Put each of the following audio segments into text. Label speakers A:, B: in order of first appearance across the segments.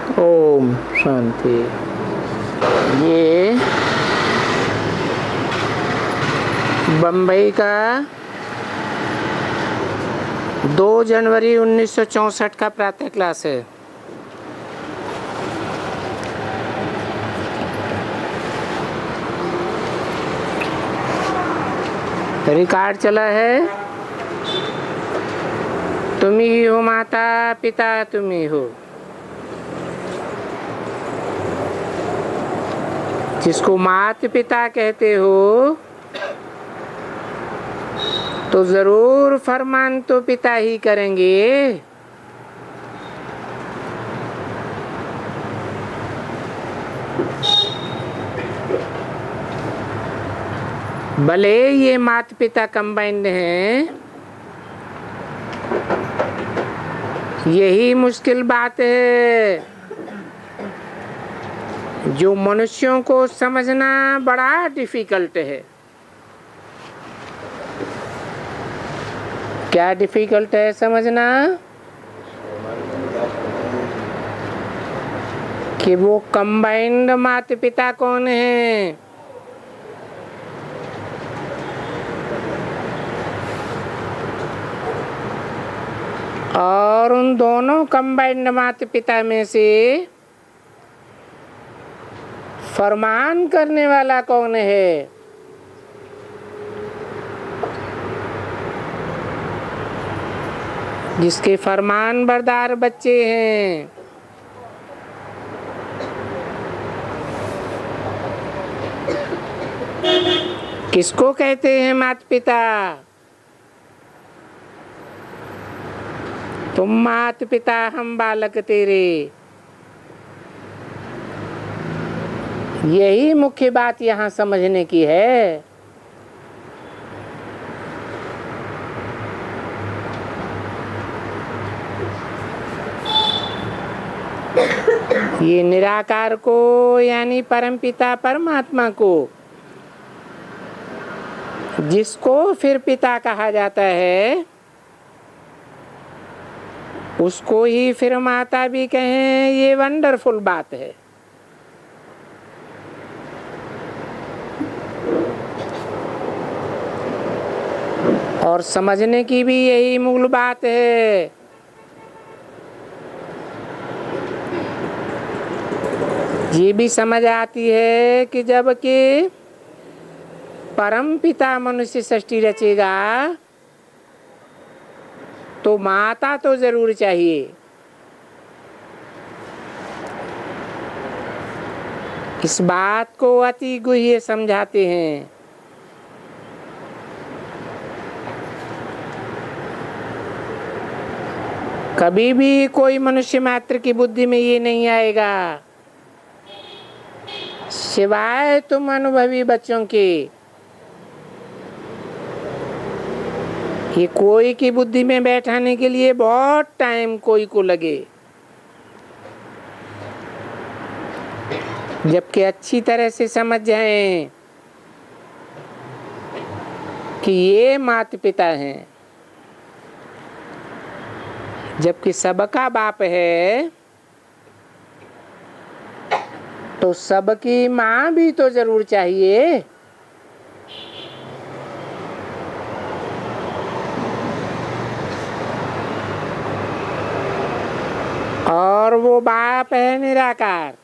A: ओम शांति। ये बम्बई का 2 जनवरी 1964 का प्रातः क्लास है। रिकॉर्ड चला है। तुम ही हो माता पिता, तुम ही हो। जिसको माता पिता कहते हो तो जरूर फरमान तो पिता ही करेंगे। भले ये माता पिता कंबाइंड हैं, यही मुश्किल बात है जो मनुष्यों को समझना बड़ा डिफिकल्ट है। क्या डिफिकल्ट है समझना? कि वो कंबाइंड माता पिता कौन है। और उन दोनों कंबाइंड माता पिता में से फरमान करने वाला कौन है? जिसके फरमान बरदार बच्चे हैं। किसको कहते हैं माता पिता? तुम माता पिता, हम बालक तेरे। यही मुख्य बात यहाँ समझने की है। ये निराकार को यानी परमपिता परमात्मा को, जिसको फिर पिता कहा जाता है, उसको ही फिर माता भी कहें, ये वंडरफुल बात है। और समझने की भी यही मूल बात है। ये भी समझ आती है कि जब कि परम पिता मनुष्य सृष्टि रचेगा तो माता तो जरूर चाहिए। इस बात को अति गुह्य समझाते हैं। कभी भी कोई मनुष्य मात्र की बुद्धि में ये नहीं आएगा, सिवाय तुम अनुभवी बच्चों के, ये कोई की बुद्धि में बैठाने के लिए बहुत टाइम कोई को लगे। जबकि अच्छी तरह से समझ जाएं कि ये माता पिता हैं, जबकि सबका बाप है तो सबकी माँ भी तो जरूर चाहिए। और वो बाप है निराकार।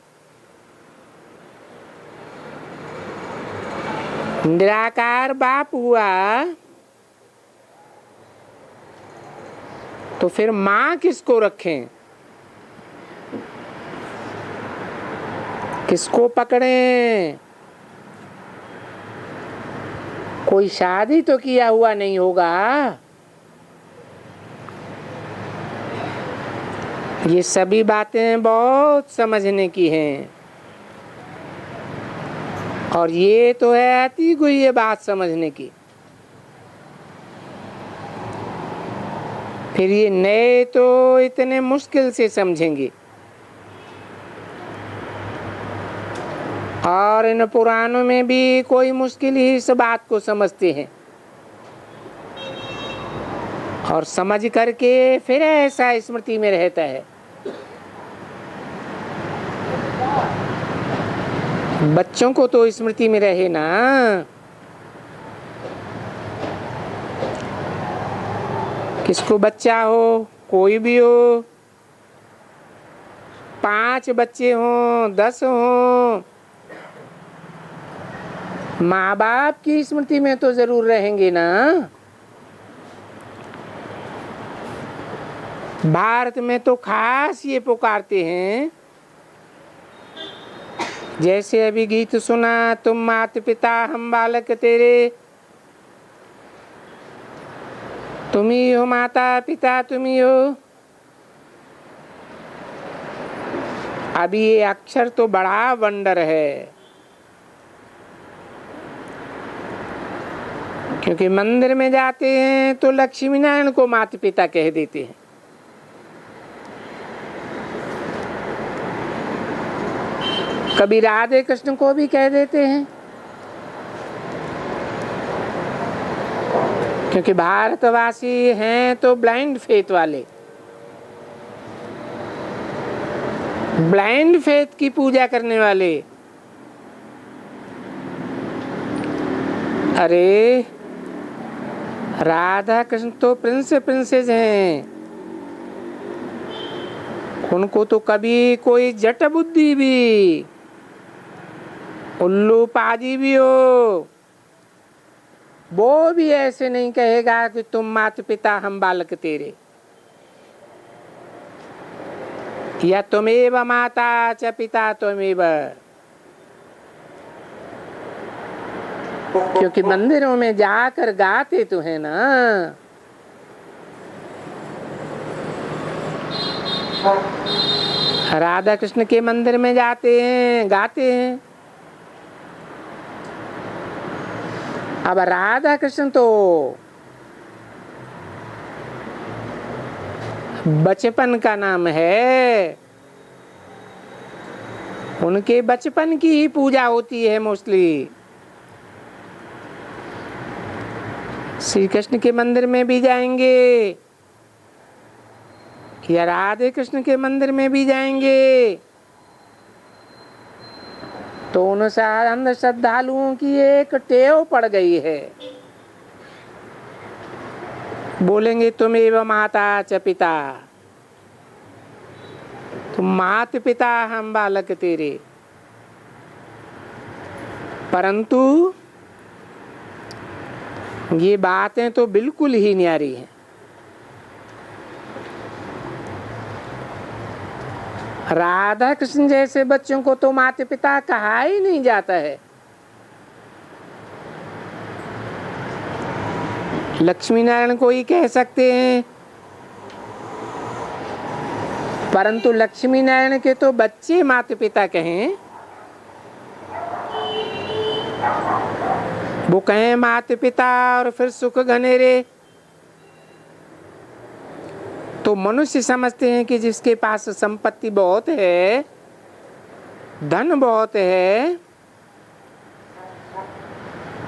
A: निराकार बाप हुआ तो फिर माँ किसको रखें, किसको पकड़ें? कोई शादी तो किया हुआ नहीं होगा। ये सभी बातें बहुत समझने की हैं। और ये तो है अति गुह्य बात समझने की। फिर ये नए तो इतने मुश्किल से समझेंगे, और इन पुराणों में भी कोई मुश्किल ही इस बात को समझते हैं। और समझ करके फिर ऐसा स्मृति में रहता है। बच्चों को तो स्मृति में रहे ना। किसको बच्चा हो, कोई भी हो, 5 बच्चे हों 10 हों, माँ बाप की स्मृति में तो जरूर रहेंगे ना। भारत में तो खास ये पुकारते हैं, जैसे अभी गीत सुना, तुम माता पिता हम बालक तेरे, तुम ही हो माता पिता तुम ही हो। अभी ये अक्षर तो बड़ा वंडर है, क्योंकि मंदिर में जाते हैं तो लक्ष्मी नारायण को माता पिता कह देते हैं। कभी राधे कृष्ण को भी कह देते हैं, क्योंकि भारतवासी हैं तो ब्लाइंड फेथ वाले, ब्लाइंड फेथ की पूजा करने वाले। अरे राधा कृष्ण तो प्रिंस प्रिंसेस हैं, उनको तो कभी कोई जट बुद्धि भी, उल्लू पाजी भी हो, वो भी ऐसे नहीं कहेगा कि तुम माता पिता हम बालक तेरे, या तुमेव माता च पिता तुमेव। क्योंकि मंदिरों में जाकर गाते तो है ना। राधा कृष्ण के मंदिर में जाते हैं, गाते हैं। अब राधा कृष्ण तो बचपन का नाम है, उनके बचपन की ही पूजा होती है मोस्टली। श्री कृष्ण के मंदिर में भी जाएंगे या राधे कृष्ण के मंदिर में भी जाएंगे तो उन अंध श्रद्धालुओं की एक टेव पड़ गई है, बोलेंगे तुमेव माता च पिता, तुम मात पिता हम बालक तेरे। परंतु ये बातें तो बिल्कुल ही न्यारी हैं। राधा कृष्ण जैसे बच्चों को तो माता पिता कहा ही नहीं जाता है। लक्ष्मी नारायण को ही कह सकते हैं, परंतु लक्ष्मी नारायण के तो बच्चे माता पिता कहें, वो कहें माता पिता और फिर सुख घनेरे, तो मनुष्य समझते हैं कि जिसके पास संपत्ति बहुत है, धन बहुत है,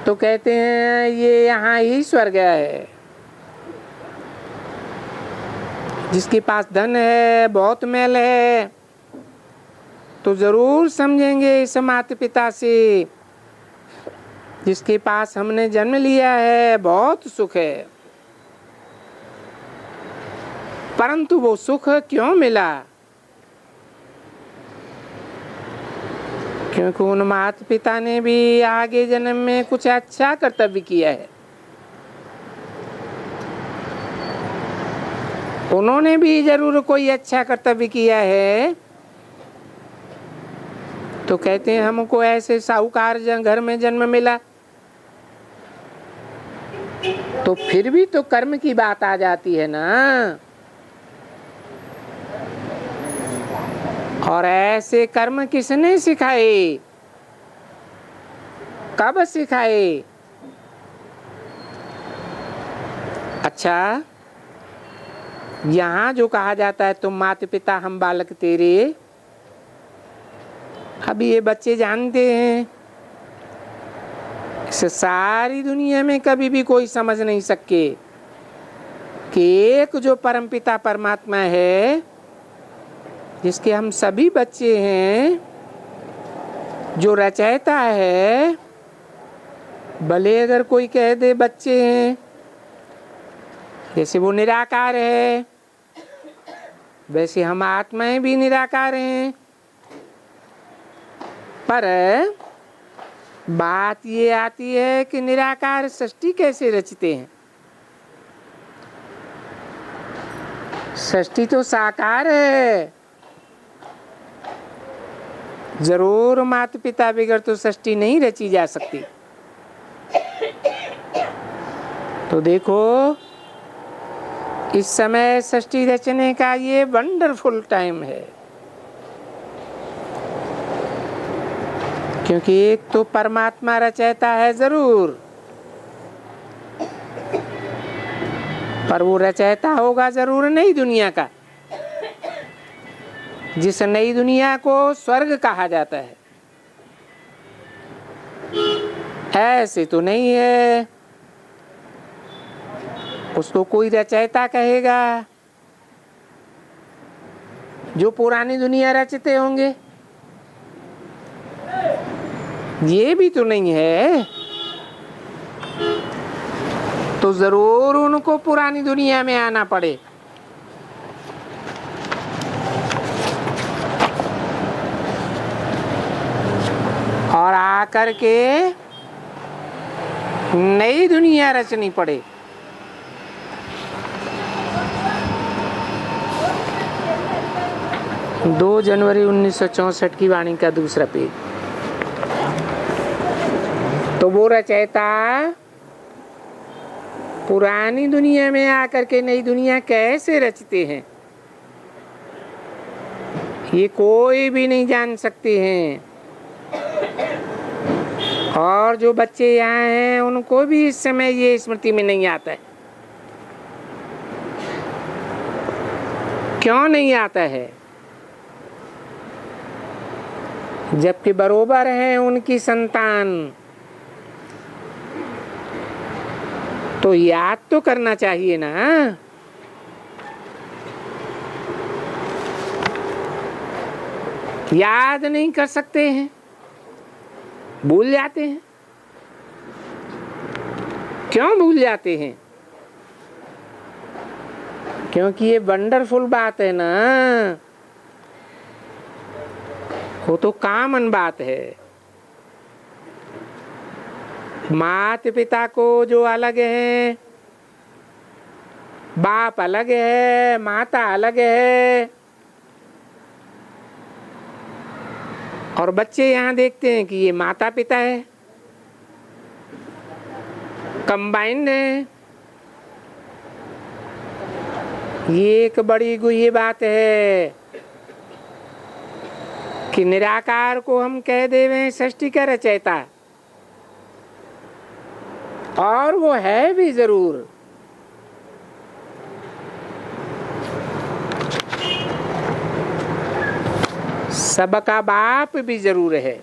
A: तो कहते हैं ये यहाँ ही स्वर्ग है। जिसके पास धन है, बहुत मेल है, तो जरूर समझेंगे इस माता पिता से, जिसके पास हमने जन्म लिया है बहुत सुख है। परंतु वो सुख क्यों मिला? क्योंकि उन माता पिता ने भी आगे जन्म में कुछ अच्छा कर्तव्य किया है, उन्होंने भी जरूर कोई अच्छा कर्तव्य किया है। तो कहते हैं हमको ऐसे साहूकार घर में जन्म मिला, तो फिर भी तो कर्म की बात आ जाती है ना। और ऐसे कर्म किसने सिखाए, कब सिखाए? अच्छा, यहाँ जो कहा जाता है तुम माता पिता हम बालक तेरे, अभी ये बच्चे जानते हैं, इसे सारी दुनिया में कभी भी कोई समझ नहीं सके कि एक जो परमपिता परमात्मा है, जिसके हम सभी बच्चे हैं, जो रचयिता है, भले अगर कोई कह दे बच्चे हैं, जैसे वो निराकार है, वैसे हम आत्माएं भी निराकार हैं। पर बात ये आती है कि निराकार सृष्टि कैसे रचते हैं। सृष्टि तो साकार है, जरूर माता पिता बगैर तो सृष्टि नहीं रची जा सकती। तो देखो, इस समय सृष्टि रचने का ये वंडरफुल टाइम है, क्योंकि एक तो परमात्मा रचयिता है जरूर, पर वो रचयिता होगा जरूर नई दुनिया का, जिस नई दुनिया को स्वर्ग कहा जाता है। ऐसे तो नहीं है, उसको कोई रचयिता कहेगा जो पुरानी दुनिया रचते होंगे। ये भी तो नहीं है, तो जरूर उनको पुरानी दुनिया में आना पड़े। और आकर के नई दुनिया रचनी पड़े। 2 जनवरी 1964 की वाणी का दूसरा पेज। तो वो रचयिता पुरानी दुनिया में आकर के नई दुनिया कैसे रचते हैं, ये कोई भी नहीं जान सकते हैं। और जो बच्चे यहाँ हैं उनको भी इस समय ये स्मृति में नहीं आता है। क्यों नहीं आता है? जबकि बरोबर है उनकी संतान, तो याद तो करना चाहिए ना। याद नहीं कर सकते हैं, भूल जाते हैं। क्यों भूल जाते हैं? क्योंकि ये वंडरफुल बात है ना, वो तो कॉमन बात है। माता पिता को जो अलग है, बाप अलग है, माता अलग है, और बच्चे यहाँ देखते हैं कि ये माता पिता है, कंबाइंड है। ये एक बड़ी गुह्य बात है कि निराकार को हम कह देवें सृष्टि का रचयिता, और वो है भी जरूर। सबका बाप भी जरूर है,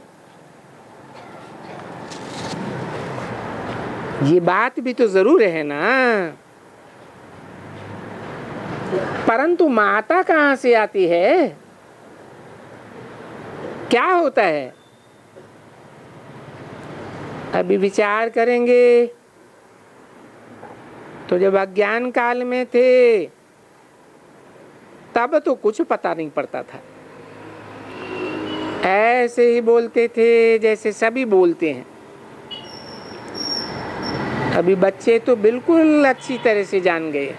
A: ये बात भी तो जरूर है ना। परंतु माता कहाँ से आती है? क्या होता है? अभी विचार करेंगे तो जब अज्ञान काल में थे तब तो कुछ पता नहीं पड़ता था, ऐसे ही बोलते थे जैसे सभी बोलते हैं। अभी बच्चे तो बिल्कुल अच्छी तरह से जान गए।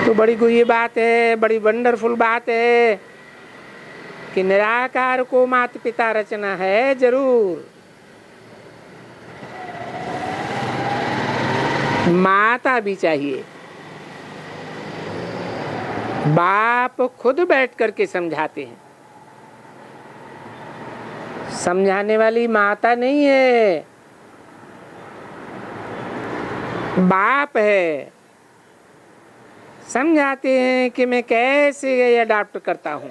A: तो बड़ी गुह्य बात है, बड़ी वंडरफुल बात है कि निराकार को माता पिता रचना है जरूर। माता भी चाहिए। बाप खुद बैठ करके समझाते हैं, समझाने वाली माता नहीं है, बाप है। समझाते हैं कि मैं कैसे ये अडॉप्ट करता हूं,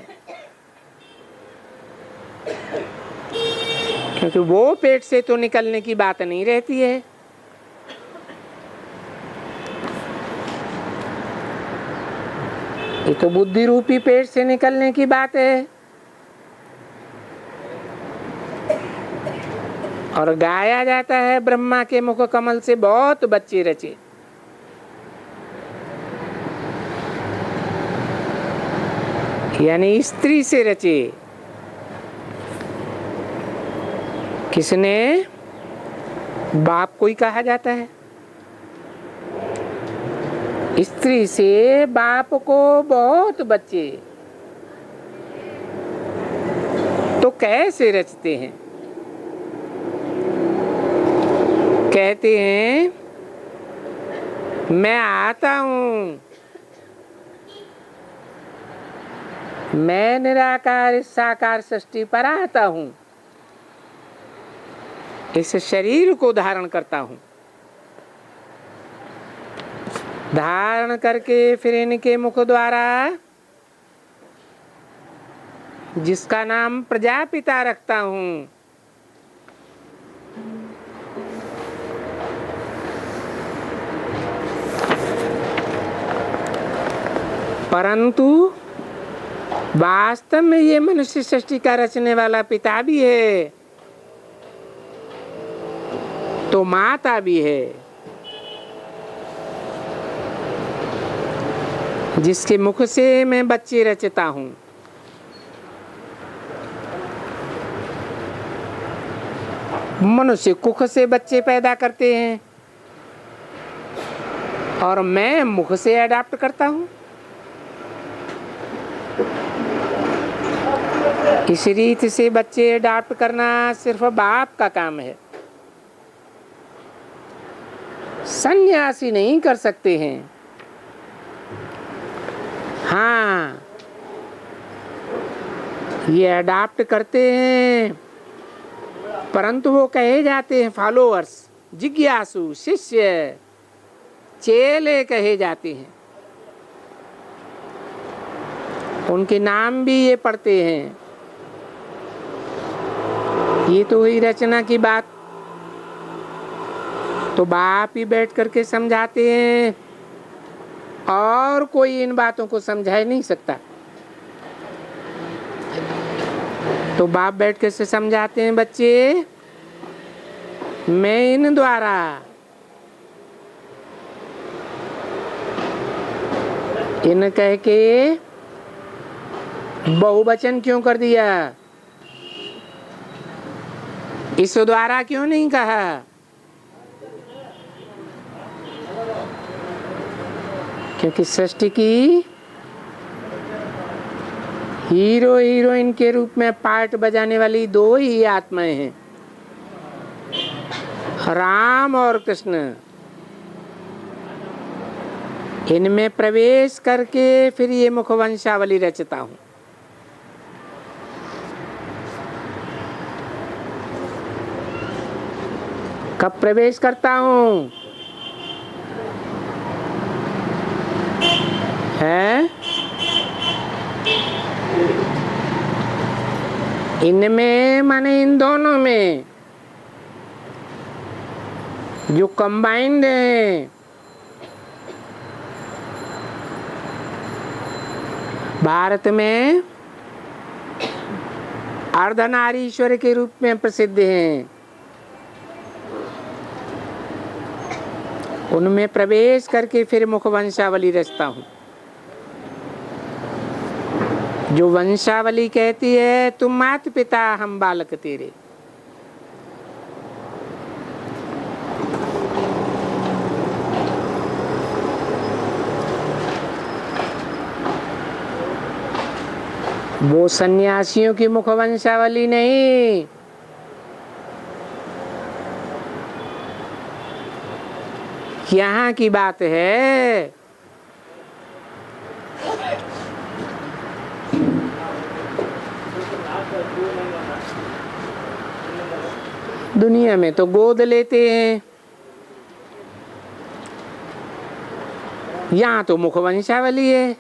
A: क्योंकि वो पेट से तो निकलने की बात नहीं रहती है। ये तो बुद्धि रूपी पेट से निकलने की बात है। और गाया जाता है ब्रह्मा के मुख कमल से बहुत बच्चे रचे। यानी स्त्री से रचे। किसने? बाप को ही कहा जाता है। स्त्री से बाप को बहुत बच्चे। तो कैसे रचते हैं? कहते हैं मैं आता हूं, मैं निराकार साकार सृष्टि पर आता हूं, इस शरीर को धारण करता हूं। धारण करके फिर इनके मुख द्वारा, जिसका नाम प्रजापिता रखता हूं, परंतु वास्तव में ये मनुष्य सृष्टि का रचने वाला पिता भी है तो माता भी है, जिसके मुख से मैं बच्चे रचता हूं। मनुष्य कुख से बच्चे पैदा करते हैं और मैं मुख से अडॉप्ट करता हूं। इस रीत से बच्चे अडॉप्ट करना सिर्फ बाप का काम है, सन्यासी नहीं कर सकते हैं। हाँ, ये अडॉप्ट करते हैं, परंतु वो कहे जाते हैं फॉलोअर्स, जिज्ञासु, शिष्य, चेले कहे जाते हैं। उनके नाम भी ये पढ़ते हैं। ये तो हुई रचना की बात। तो बाप ही बैठ करके समझाते हैं और कोई इन बातों को समझा ही नहीं सकता। तो बाप बैठ कर से समझाते हैं, बच्चे मैं इन द्वारा इन कह के बहुवचन क्यों कर दिया? इस द्वारा क्यों नहीं कहा? क्योंकि सृष्टि की हीरो हीरोइन के रूप में पार्ट बजाने वाली दो ही आत्माएं हैं, राम और कृष्ण। इनमें प्रवेश करके फिर ये मुखवंशावली रचता हूं। कब प्रवेश करता हूं? है इनमें, माने इन दोनों में जो कंबाइंड है, भारत में अर्धनारीश्वर के रूप में प्रसिद्ध हैं। उनमें प्रवेश करके फिर मुखवंशावली रचता हूं। जो वंशावली कहती है तुम मात पिता हम बालक तेरे। वो सन्यासियों की मुखवंशावली नहीं, यहाँ की बात है। दुनिया में तो गोद लेते हैं, यहाँ तो मुखवंशावली है।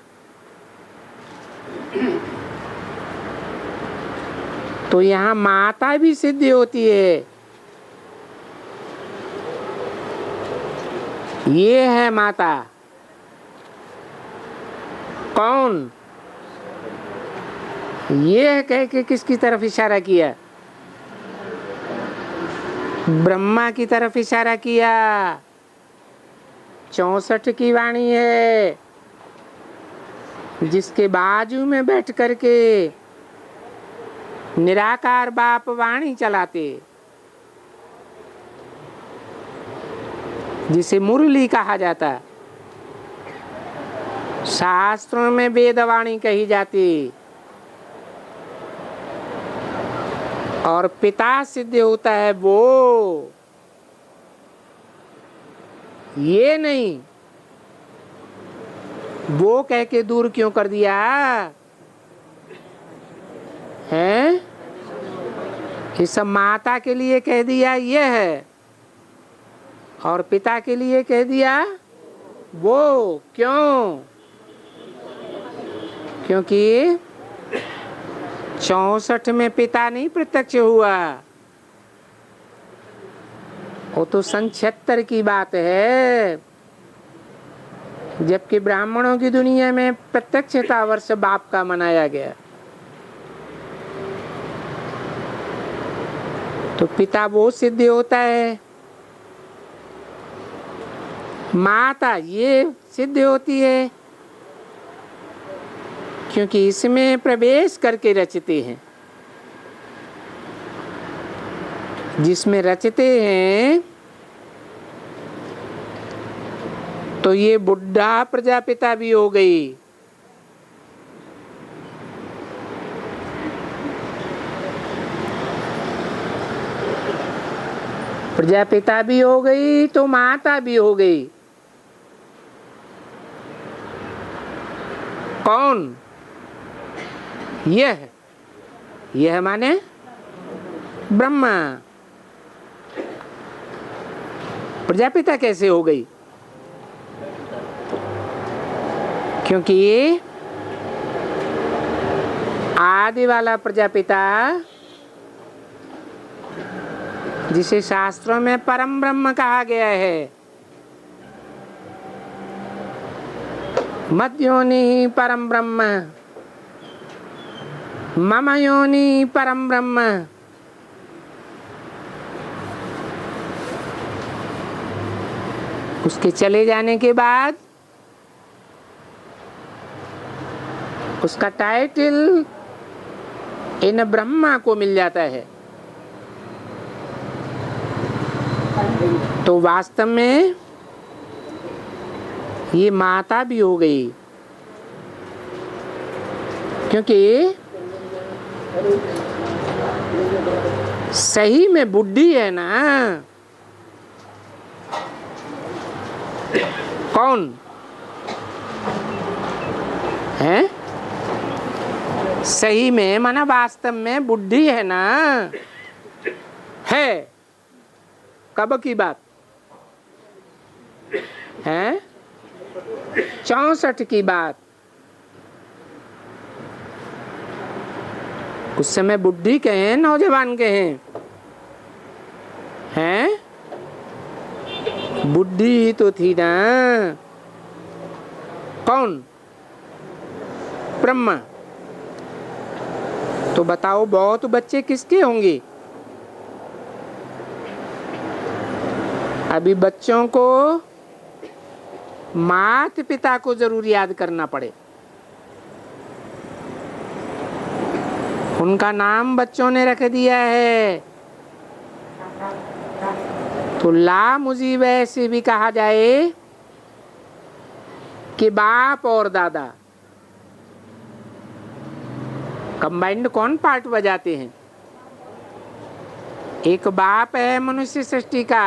A: तो यहाँ माता भी सिद्ध होती है। ये है माता। कौन? ये कह के किसकी तरफ इशारा किया? ब्रह्मा की तरफ इशारा किया। 64 की वाणी है, जिसके बाजू में बैठ करके निराकार बाप वाणी चलाते, जिसे मुरली कहा जाता। शास्त्रों में वेदवाणी कही जाती और पिता सिद्ध होता है वो। ये नहीं वो कह के दूर क्यों कर दिया है? ये सब माता के लिए कह दिया ये है, और पिता के लिए कह दिया वो। क्यों? क्योंकि 64 में पिता नहीं प्रत्यक्ष हुआ, वो तो सन 76 की बात है, जबकि ब्राह्मणों की दुनिया में प्रत्यक्षता वर्ष बाप का मनाया गया। तो पिता वो सिद्ध होता है, माता ये सिद्ध होती है, क्योंकि इसमें प्रवेश करके रचते हैं। जिसमें रचते हैं तो ये बुढ़ा प्रजापिता भी हो गई। प्रजापिता भी हो गई तो माता भी हो गई। कौन? यह माने ब्रह्मा। प्रजापिता कैसे हो गई? क्योंकि आदि वाला प्रजापिता, जिसे शास्त्रों में परम ब्रह्म कहा गया है, मध्योनि परम ब्रह्म, मम योनि परम ब्रह्म। उसके चले जाने के बाद उसका टाइटल इन ब्रह्मा को मिल जाता है। तो वास्तव में ये माता भी हो गई, क्योंकि सही में बुद्धि है ना। कौन है? सही में माना वास्तव में बुद्धि है ना। है कब की बात है? 64 की बात। उस समय बुद्धि कहें नौजवान कहें, हैं? बुद्धि ही तो थी ना। कौन? ब्रह्मा। तो बताओ बहुत बच्चे किसके होंगे? अभी बच्चों को माता पिता को जरूर याद करना पड़े। उनका नाम बच्चों ने रख दिया है। तो ला मुझी वैसे भी कहा जाए कि बाप और दादा कंबाइंड कौन पार्ट बजाते हैं? एक बाप है मनुष्य सृष्टि का,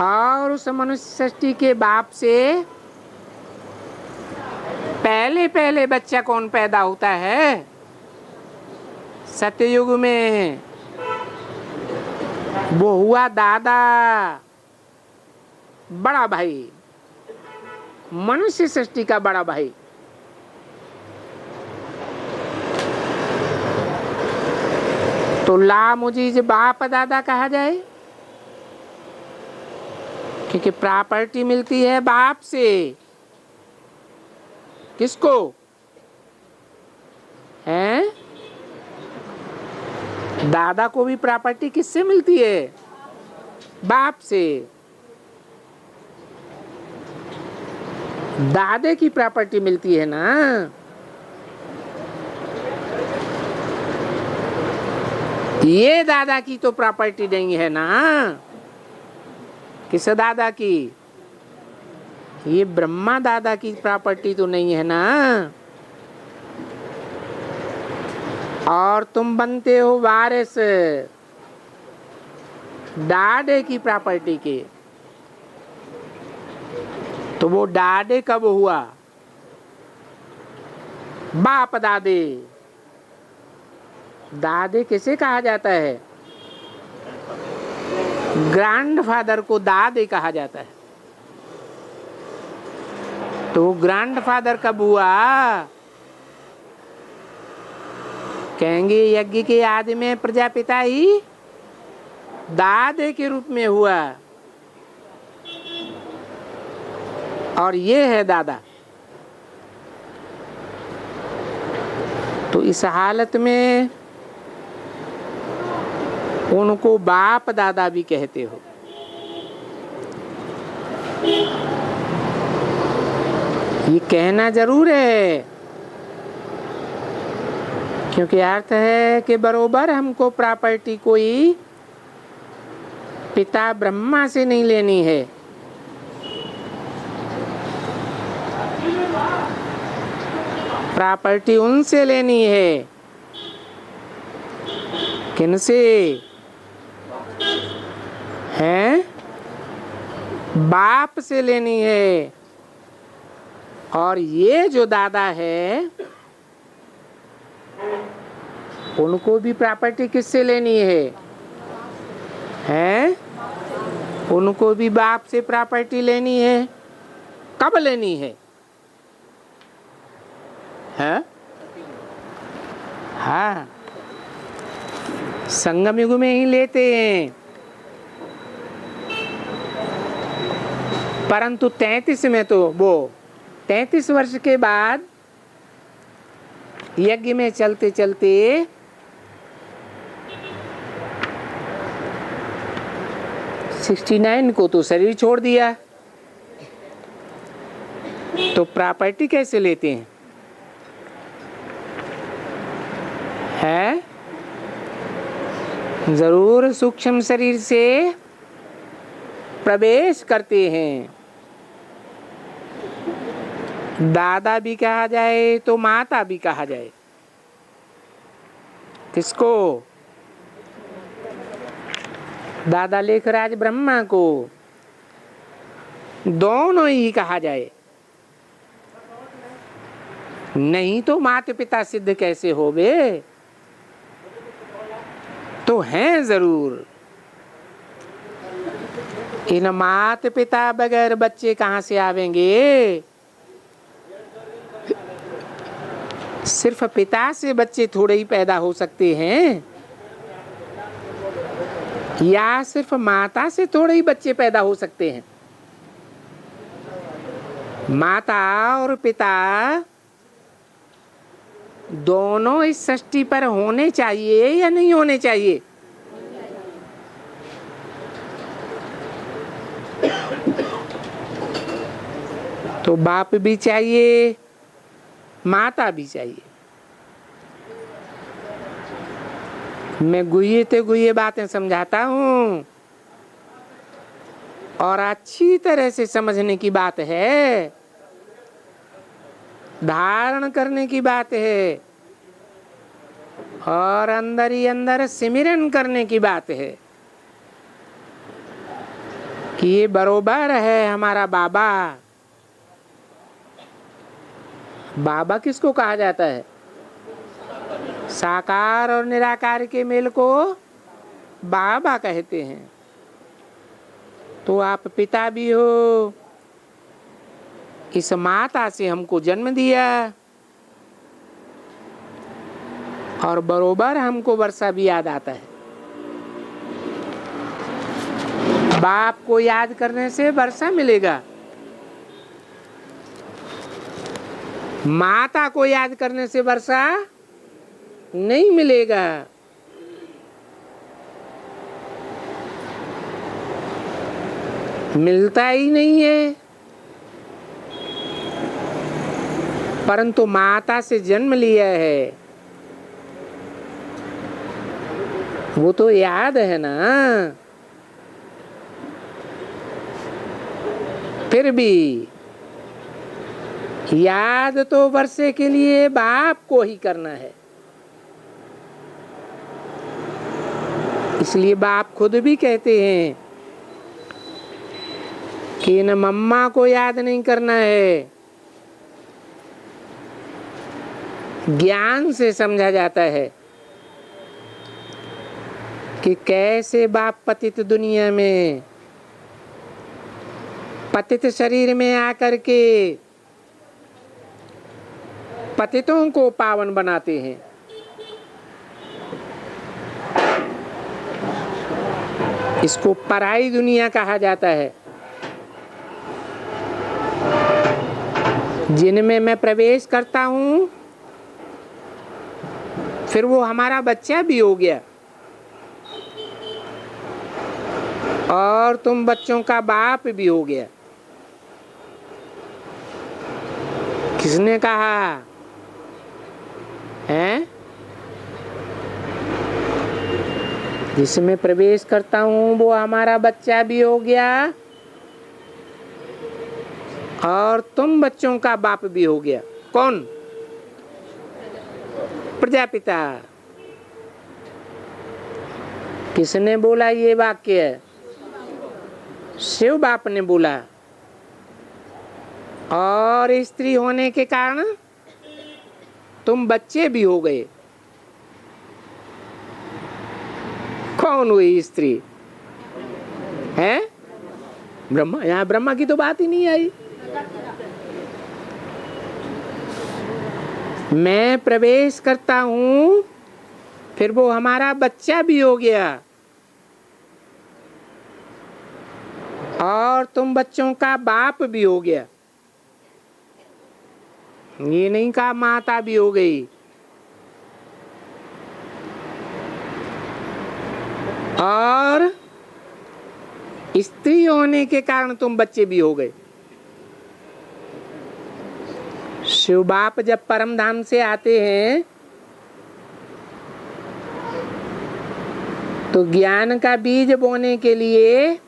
A: और उस मनुष्य सृष्टि के बाप से पहले बच्चा कौन पैदा होता है? सत्ययुग में वो हुआ दादा, बड़ा भाई, मनुष्य सृष्टि का बड़ा भाई। तो ला मुझे बाप दादा कहा जाए, क्योंकि प्रॉपर्टी मिलती है बाप से। किसको? हैं? दादा को भी प्रॉपर्टी किससे मिलती है? बाप से। दादे की प्रॉपर्टी मिलती है ना। ये दादा की तो प्रॉपर्टी नहीं है ना। किस दादा की? ये ब्रह्मा दादा की प्रॉपर्टी तो नहीं है ना। और तुम बनते हो वारिस दादे की प्रॉपर्टी के। तो वो दादे कब हुआ? बाप दादे। दादे किसे कहा जाता है? ग्रैंडफादर को दादे कहा जाता है। तो ग्रैंडफादर कब हुआ? कहेंगे यज्ञ के आदि में प्रजापिता ही दादे के रूप में हुआ, और ये है दादा। तो इस हालत में उनको बाप दादा भी कहते हो। ये कहना जरूर है, क्योंकि अर्थ है कि बरोबर हमको प्रॉपर्टी कोई पिता ब्रह्मा से नहीं लेनी है। प्रॉपर्टी उनसे लेनी है। किनसे? हैं? बाप से लेनी है। और ये जो दादा है उनको भी प्रॉपर्टी किससे लेनी है? हैं? उनको भी बाप से प्रॉपर्टी लेनी है। कब लेनी है? हैं? हाँ, संगम युग में ही लेते हैं। परंतु 33 में तो वो 33 वर्ष के बाद यज्ञ में चलते चलते 69 को तो शरीर छोड़ दिया। तो प्रॉपर्टी कैसे लेते हैं? है जरूर सूक्ष्म शरीर से प्रवेश करते हैं। दादा भी कहा जाए तो माता भी कहा जाए। किसको? दादा लेखराज ब्रह्मा को दोनों ही कहा जाए। नहीं तो माता पिता सिद्ध कैसे होवे? तो हैं जरूर। इन माता पिता बगैर बच्चे कहां से आवेंगे? सिर्फ पिता से बच्चे थोड़े ही पैदा हो सकते हैं, या सिर्फ माता से थोड़े ही बच्चे पैदा हो सकते हैं। माता और पिता दोनों इस सृष्टि पर होने चाहिए या नहीं होने चाहिए? तो बाप भी चाहिए, माता भी चाहिए। मैं गुये ते गुये बातें समझाता हूँ, और अच्छी तरह से समझने की बात है, धारण करने की बात है, और अंदर ही अंदर सिमरन करने की बात है कि ये बरोबर है हमारा बाबा। बाबा किसको कहा जाता है? साकार और निराकार के मेल को बाबा कहते हैं। तो आप पिता भी हो। इस माता से हमको जन्म दिया, और बरोबर हमको वर्षा भी याद आता है। बाप को याद करने से वर्षा मिलेगा, माता को याद करने से वर्षा नहीं मिलेगा। मिलता ही नहीं है। परंतु माता से जन्म लिया है वो तो याद है ना। फिर भी याद तो वर्षे के लिए बाप को ही करना है। इसलिए बाप खुद भी कहते हैं कि न मम्मा को याद नहीं करना है। ज्ञान से समझा जाता है कि कैसे बाप पतित दुनिया में, पतित शरीर में आकर के पतितों को पावन बनाते हैं। इसको पराई दुनिया कहा जाता है, जिनमें मैं प्रवेश करता हूं फिर वो हमारा बच्चा भी हो गया और तुम बच्चों का बाप भी हो गया। किसने कहा है? जिसमें प्रवेश करता हूं वो हमारा बच्चा भी हो गया और तुम बच्चों का बाप भी हो गया। कौन? प्रजापिता। किसने बोला ये वाक्य? शिव बाप ने बोला। और स्त्री होने के कारण तुम बच्चे भी हो गए। कौन हुई स्त्री? है ब्रह्मा। यहाँ ब्रह्मा की तो बात ही नहीं आई। मैं प्रवेश करता हूं फिर वो हमारा बच्चा भी हो गया और तुम बच्चों का बाप भी हो गया। ये नहीं कहा माता भी हो गई। और स्त्री होने के कारण तुम बच्चे भी हो गए। शिव बाप जब परम धाम से आते हैं तो ज्ञान का बीज बोने के लिए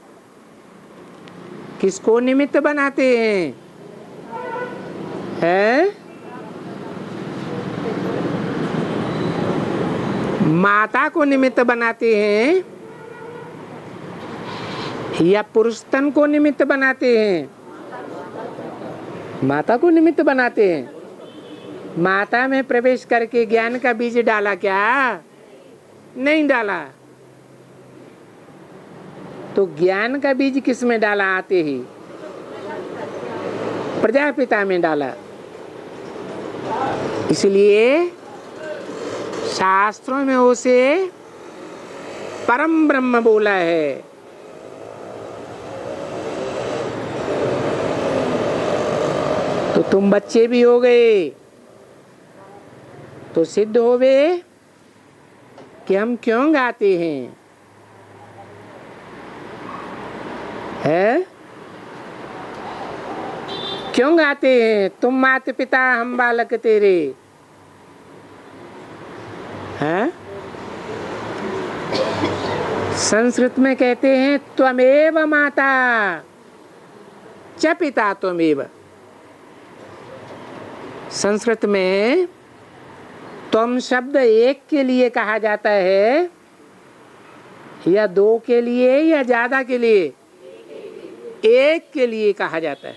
A: किसको निमित्त बनाते हैं? है? माता को निमित्त बनाते हैं या पुरुष तन को निमित्त बनाते हैं? माता को निमित्त बनाते हैं। माता में प्रवेश करके ज्ञान का बीज डाला क्या? नहीं डाला। तो ज्ञान का बीज किस में डाला? आते ही प्रजापिता में डाला। इसलिए शास्त्रों में उसे परम ब्रह्म बोला है। तो तुम बच्चे भी हो गए तो सिद्ध होवे कि हम क्यों गाते हैं? है? क्यों गाते हैं? तुम माता पिता हम बालक तेरे। है? संस्कृत में कहते हैं त्वमेव माता च पिता त्वमेव। संस्कृत में त्वम शब्द एक के लिए कहा जाता है या दो के लिए या ज्यादा के लिए? एक के लिए कहा जाता है।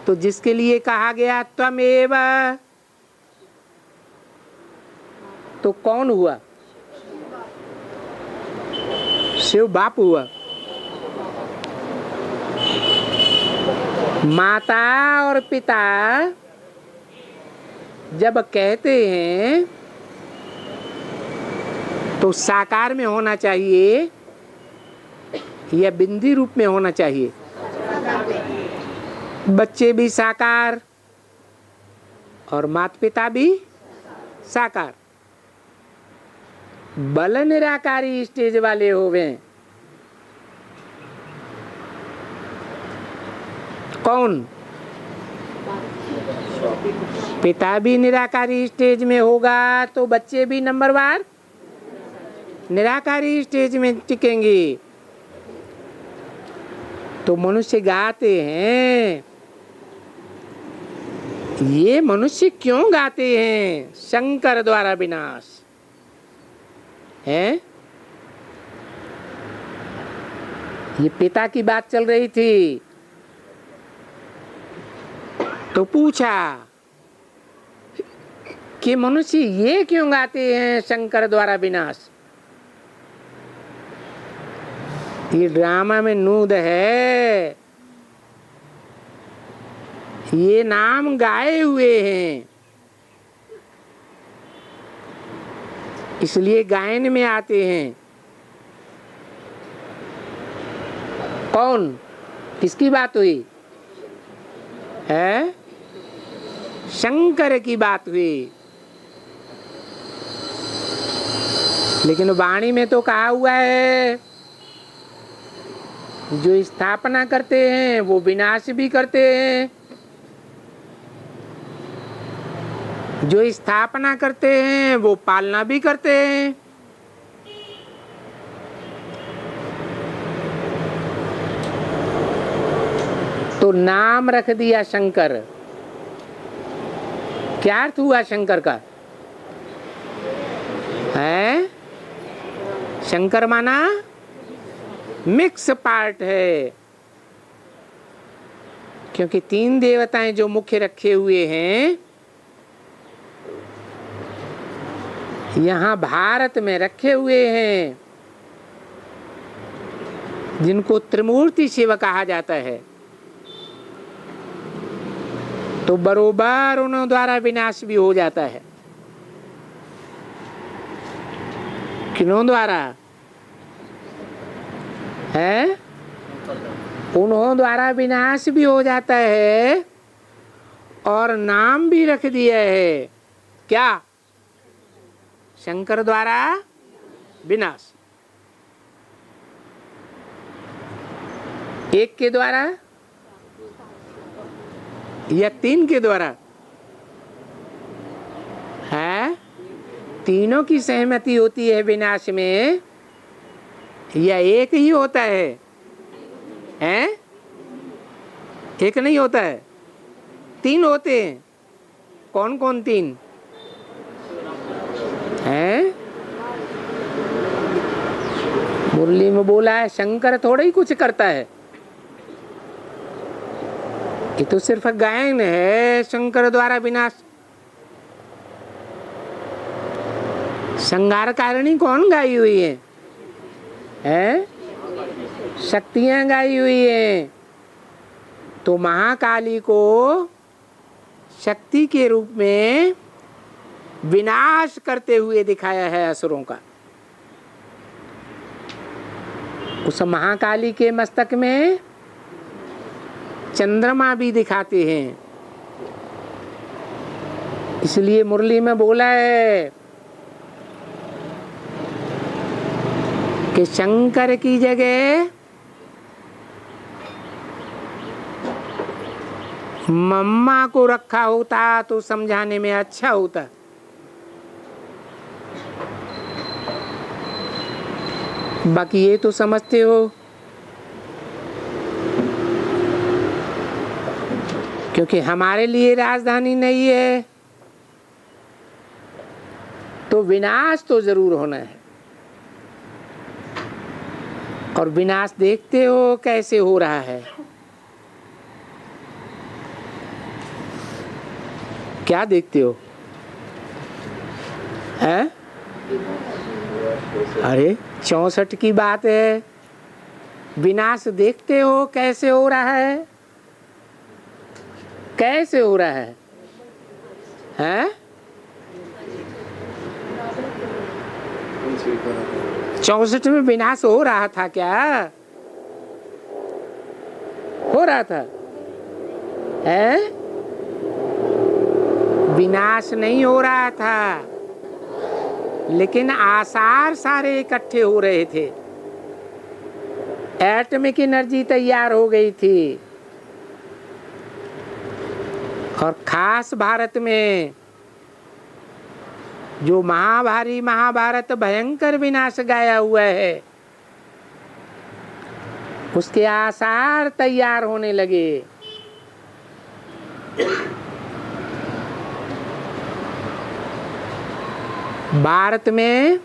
A: तो जिसके लिए कहा गया त्वमेव, तो कौन हुआ? शिव बाप हुआ। माता और पिता जब कहते हैं तो साकार में होना चाहिए या बिंदी रूप में होना चाहिए? बच्चे भी साकार और माता पिता भी साकार। बल निराकारी स्टेज वाले होवे कौन? पिता भी निराकारी स्टेज में होगा तो बच्चे भी नंबरवार निराकारी स्टेज में टिकेंगे। तो मनुष्य गाते हैं। ये मनुष्य क्यों गाते हैं? शंकर द्वारा विनाश है। ये पिता की बात चल रही थी तो पूछा कि मनुष्य ये क्यों गाते हैं शंकर द्वारा विनाश? ये ड्रामा में नूद है। ये नाम गाए हुए हैं इसलिए गायन में आते हैं। कौन? किसकी बात हुई है? शंकर की बात हुई। लेकिन वाणी में तो कहा हुआ है जो स्थापना करते हैं वो विनाश भी करते हैं। जो स्थापना करते हैं वो पालना भी करते हैं। तो नाम रख दिया शंकर। क्या अर्थ हुआ शंकर का? है शंकर माना मिक्स पार्ट है। क्योंकि 3 देवताएं जो मुख्य रखे हुए हैं यहाँ भारत में रखे हुए हैं जिनको त्रिमूर्ति शिव कहा जाता है। तो बरोबर उन द्वारा विनाश भी हो जाता है। किन्हों द्वारा है? उन्हों द्वारा विनाश भी हो जाता है और नाम भी रख दिया है। क्या? शंकर द्वारा विनाश। एक के द्वारा या 3 के द्वारा है? तीनों की सहमति होती है विनाश में या एक ही होता है? हैं? एक नहीं होता है, 3 होते हैं। कौन कौन 3 हैं? मुरली में बोला है शंकर थोड़ा ही कुछ करता है। ये तो सिर्फ गायन है शंकर द्वारा विनाश। श्रृंगारकारिणी कौन गाई हुई है? हैं? शक्तियां गाई हुई हैं। तो महाकाली को शक्ति के रूप में विनाश करते हुए दिखाया है असुरों का। उस महाकाली के मस्तक में चंद्रमा भी दिखाते हैं। इसलिए मुरली में बोला है कि शंकर की जगह मम्मा को रखा होता तो समझाने में अच्छा होता। बाकी ये तो समझते हो क्योंकि हमारे लिए राजधानी नहीं है तो विनाश तो जरूर होना है। और विनाश देखते हो कैसे हो रहा है। क्या देखते हो? हैं? अरे 64 की बात है। विनाश देखते हो कैसे हो रहा है? कैसे हो रहा है? हैं? 64 में विनाश हो रहा था क्या? हो रहा था? हैं? विनाश नहीं हो रहा था लेकिन आसार सारे इकट्ठे हो रहे थे। एटॉमिक एनर्जी तैयार हो गई थी। खास भारत में जो महाभारी महाभारत भयंकर विनाश गाया हुआ है, उसके आसार तैयार होने लगे। भारत में,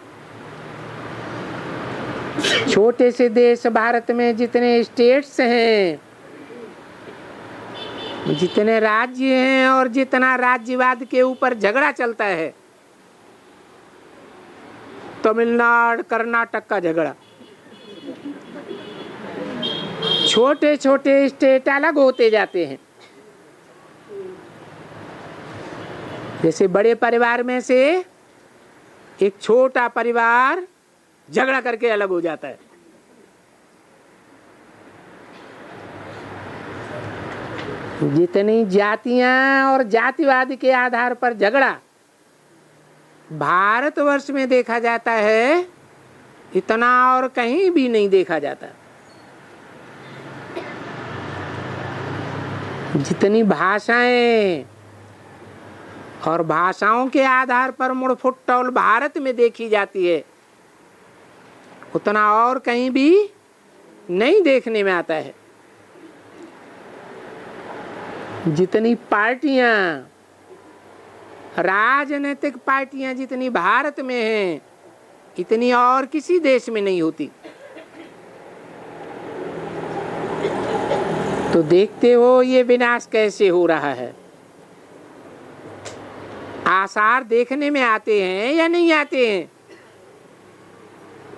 A: छोटे से देश भारत में जितने स्टेट्स हैं, जितने राज्य हैं और जितना राज्यवाद के ऊपर झगड़ा चलता है, तमिलनाडु कर्नाटक का झगड़ा, छोटे छोटे स्टेट अलग होते जाते हैं। जैसे बड़े परिवार में से एक छोटा परिवार झगड़ा करके अलग हो जाता है। जितनी जातियां और जातिवाद के आधार पर झगड़ा भारतवर्ष में देखा जाता है, इतना और कहीं भी नहीं देखा जाता। जितनी भाषाएं और भाषाओं के आधार पर मुड़फुटौल भारत में देखी जाती है, उतना और कहीं भी नहीं देखने में आता है। जितनी पार्टियां, राजनीतिक पार्टियां जितनी भारत में हैं, इतनी और किसी देश में नहीं होती। तो देखते हो ये विनाश कैसे हो रहा है। आसार देखने में आते हैं या नहीं आते हैं?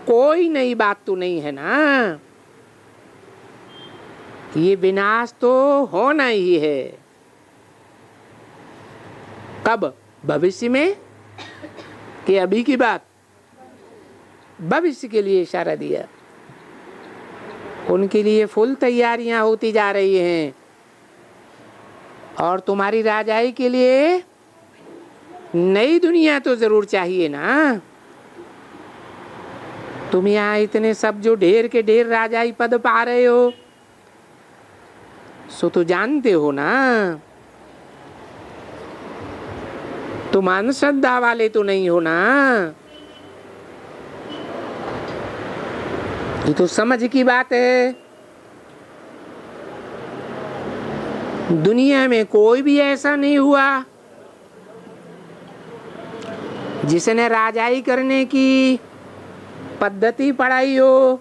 A: कोई नई बात तो नहीं है ना। ये विनाश तो होना ही है। कब? भविष्य में कि अभी की बात? भविष्य के लिए इशारा दिया। उनके लिए फुल तैयारियां होती जा रही हैं। और तुम्हारी राजाई के लिए नई दुनिया तो जरूर चाहिए ना। तुम यहाँ इतने सब जो ढेर के ढेर राजाई पद पा रहे हो, सो तो जानते हो ना। तुम अंधश्रद्धा वाले तो नहीं हो ना। ये तो समझ की बात है। दुनिया में कोई भी ऐसा नहीं हुआ जिसने राजाई करने की पद्धति पढ़ाई हो,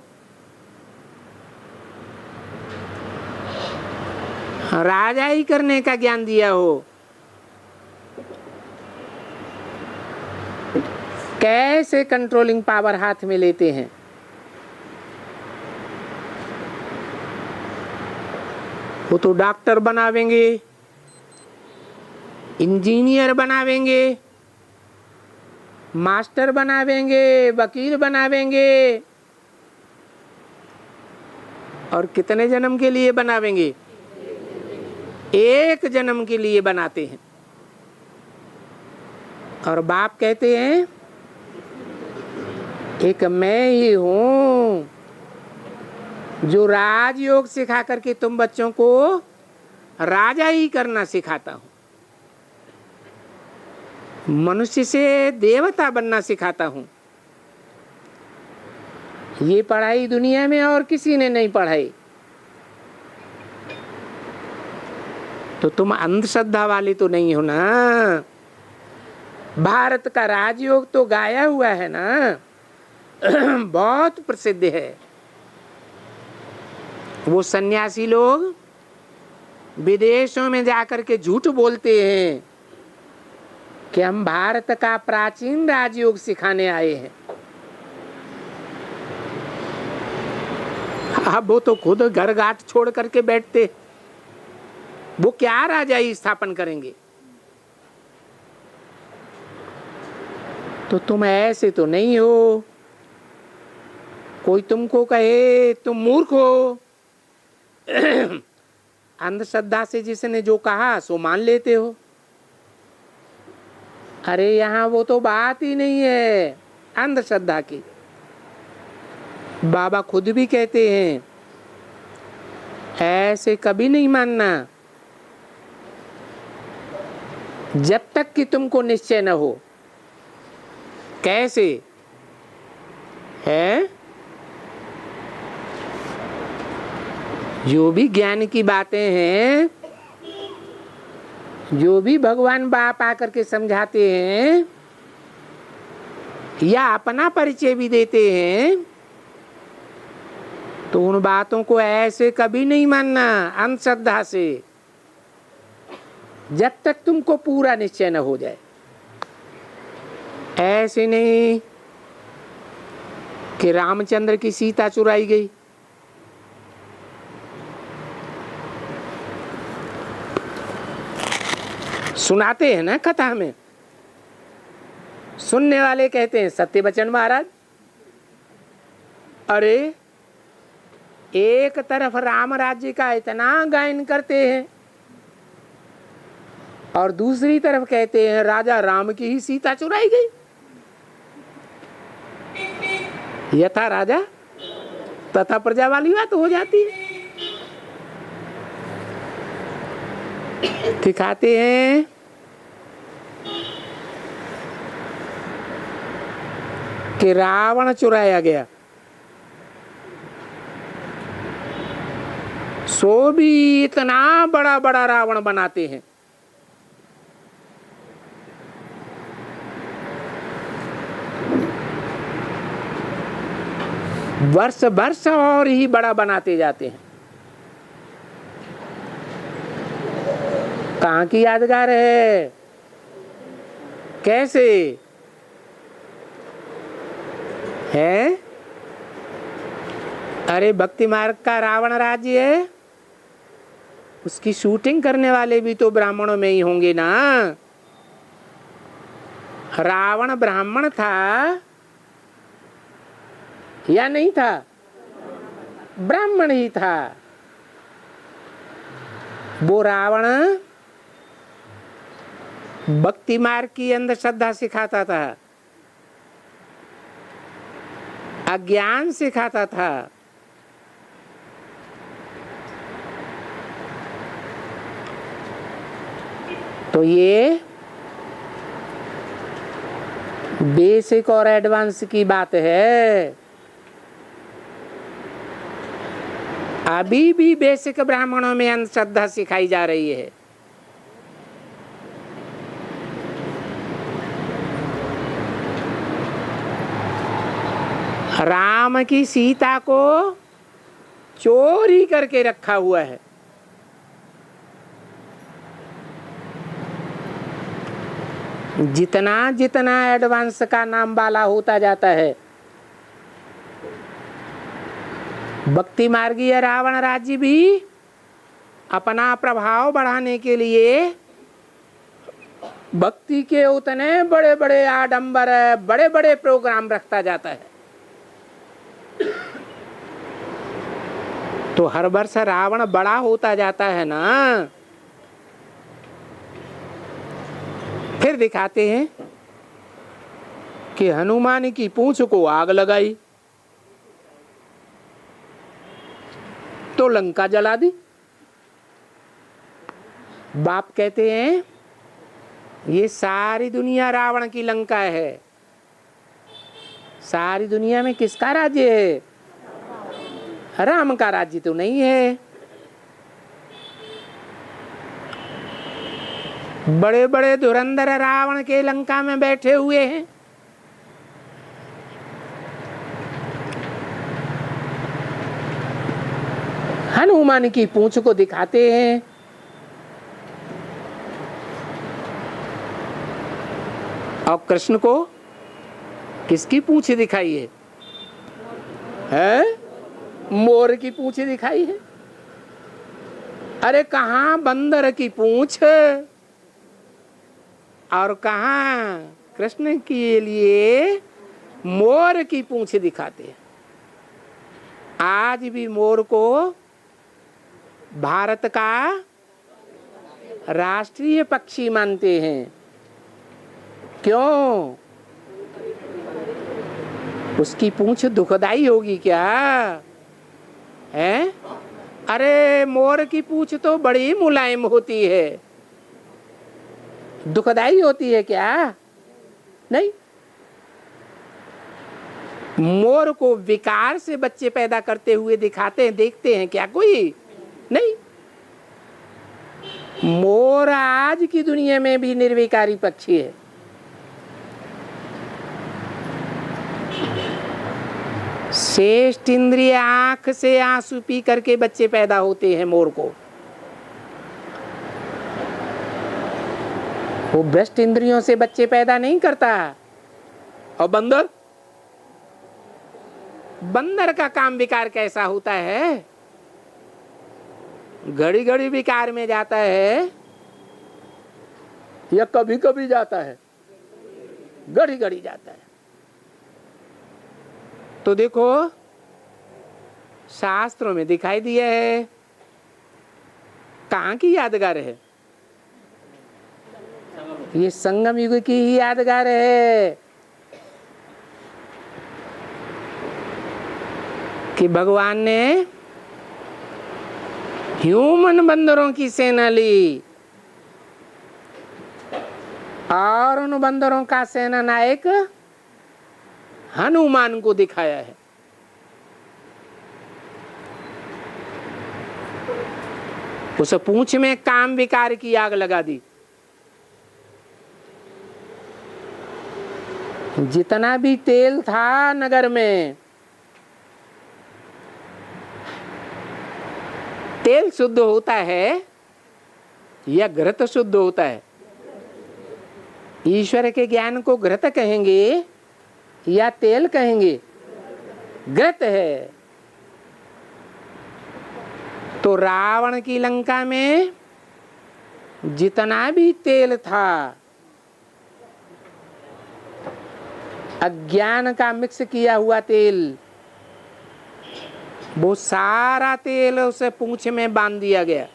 A: राजाई करने का ज्ञान दिया हो। कैसे कंट्रोलिंग पावर हाथ में लेते हैं। वो तो डॉक्टर बनावेंगे, इंजीनियर बनावेंगे, मास्टर बनावेंगे, वकील बनावेंगे, और कितने जन्म के लिए बनावेंगे? एक जन्म के लिए बनाते हैं। और बाप कहते हैं एक मैं ही हूं जो राजयोग सिखा करके तुम बच्चों को राजा ही करना सिखाता हूं, मनुष्य से देवता बनना सिखाता हूं। ये पढ़ाई दुनिया में और किसी ने नहीं पढ़ाई। तो तुम अंधश्रद्धा वाले तो नहीं हो ना। भारत का राजयोग तो गाया हुआ है ना, बहुत प्रसिद्ध है। वो सन्यासी लोग विदेशों में जाकर के झूठ बोलते हैं कि हम भारत का प्राचीन राजयोग सिखाने आए हैं। अब वो तो खुद घर घाट छोड़ करके बैठते, वो क्या राजाई स्थापन करेंगे। तो तुम ऐसे तो नहीं हो। कोई तुमको कहे तुम मूर्ख हो, अंधश्रद्धा से जिसने जो कहा सो मान लेते हो। अरे यहाँ वो तो बात ही नहीं है अंधश्रद्धा की। बाबा खुद भी कहते हैं ऐसे कभी नहीं मानना। जब तक कि तुमको निश्चय न हो। कैसे है? जो भी ज्ञान की बातें हैं, जो भी भगवान बाप आकर के समझाते हैं या अपना परिचय भी देते हैं, तो उन बातों को ऐसे कभी नहीं मानना अंधश्रद्धा से, जब तक तुमको पूरा निश्चय न हो जाए। ऐसे नहीं कि रामचंद्र की सीता चुराई गई, सुनाते हैं ना कथा में, सुनने वाले कहते हैं सत्य बचन महाराज। अरे एक तरफ राम राज्य का इतना गायन करते हैं और दूसरी तरफ कहते हैं राजा राम की ही सीता चुराई गई। यथा राजा तथा प्रजा वाली बात हो जाती है। दिखाते हैं कि रावण चुराया गया, सो भी इतना बड़ा बड़ा रावण बनाते हैं। वर्ष वर्ष और ही बड़ा बनाते जाते हैं। कहाँ की यादगार है? कैसे है? अरे भक्ति मार्ग का रावण राज्य है, उसकी शूटिंग करने वाले भी तो ब्राह्मणों में ही होंगे ना। रावण ब्राह्मण था या नहीं था? ब्राह्मण ही था। वो रावण भक्ति मार्ग की अंधश्रद्धा सिखाता था, अज्ञान सिखाता था। तो ये बेसिक और एडवांस की बात है। अभी भी बेसिक ब्राह्मणों में अंधश्रद्धा सिखाई जा रही है। राम की सीता को चोरी करके रखा हुआ है। जितना जितना एडवांस का नाम वाला होता जाता है, भक्ति मार्गीय रावण राज्य भी अपना प्रभाव बढ़ाने के लिए भक्ति के उतने बड़े बड़े आडंबर, बड़े बड़े प्रोग्राम रखता जाता है। तो हर वर्ष रावण बड़ा होता जाता है ना। फिर दिखाते हैं कि हनुमान की पूंछ को आग लगाई तो लंका जला दी। बाप कहते हैं ये सारी दुनिया रावण की लंका है। सारी दुनिया में किसका राज्य है? राम का राज्य तो नहीं है। बड़े बड़े धुरंधर रावण के लंका में बैठे हुए हैं। हनुमान की पूंछ को दिखाते हैं। और कृष्ण को किसकी पूंछ दिखाई है? मोर की पूंछ दिखाई है। अरे कहाँ बंदर की पूंछ और कहाँ कृष्ण के लिए मोर की पूंछ दिखाते हैं। आज भी मोर को भारत का राष्ट्रीय पक्षी मानते हैं। क्यों? उसकी पूंछ दुखदाई होगी क्या? है? अरे मोर की पूंछ तो बड़ी मुलायम होती है। दुखदाई होती है क्या? नहीं। मोर को विकार से बच्चे पैदा करते हुए दिखाते हैं, देखते हैं क्या कोई? नहीं। मोर आज की दुनिया में भी निर्विकारी पक्षी है। श्रेष्ठ इंद्रिय आंख से आंसू पी करके बच्चे पैदा होते हैं मोर को। वो भ्रष्ट इंद्रियों से बच्चे पैदा नहीं करता। और बंदर, बंदर का काम विकार कैसा होता है? घड़ी घड़ी विकार में जाता है या कभी कभी जाता है? घड़ी घड़ी जाता है। तो देखो शास्त्रों में दिखाई दिया है। कहाँ की यादगार है? ये संगम युग की ही यादगार है कि भगवान ने ह्यूमन बंदरों की सेना ली और उन बंदरों का सेना नायक हनुमान को दिखाया है। उस पूंछ में काम विकार की आग लगा दी। जितना भी तेल था नगर में, तेल शुद्ध होता है या घृत शुद्ध होता है? ईश्वर के ज्ञान को घृत कहेंगे या तेल कहेंगे? घृत है। तो रावण की लंका में जितना भी तेल था, अज्ञान का मिक्स किया हुआ तेल, वो सारा तेल उसे पूंछ में बांध दिया गया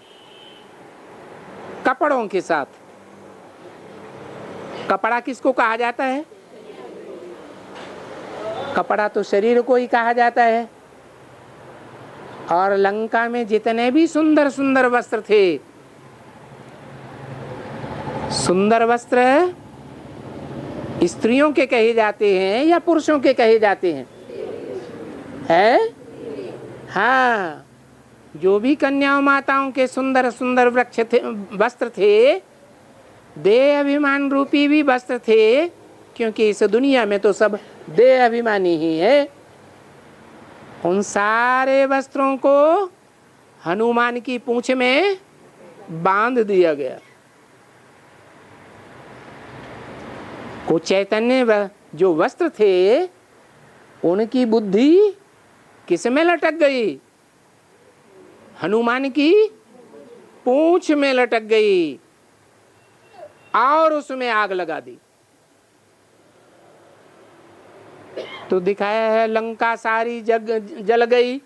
A: कपड़ों के साथ। कपड़ा किसको कहा जाता है? कपड़ा तो शरीर को ही कहा जाता है। और लंका में जितने भी सुंदर सुंदर वस्त्र थे, सुंदर वस्त्र स्त्रियों के कहे जाते हैं या पुरुषों के कहे जाते हैं? है? हाँ, जो भी कन्याओं माताओं के सुंदर सुंदर वस्त्र थे, देह अभिमान रूपी भी वस्त्र थे, क्योंकि इस दुनिया में तो सब देह अभिमानी ही है। उन सारे वस्त्रों को हनुमान की पूंछ में बांध दिया गया। वो चैतन्य जो वस्त्र थे, उनकी बुद्धि किस में लटक गई? हनुमान की पूंछ में लटक गई और उसमें आग लगा दी। तो दिखाया है लंका सारी जल गई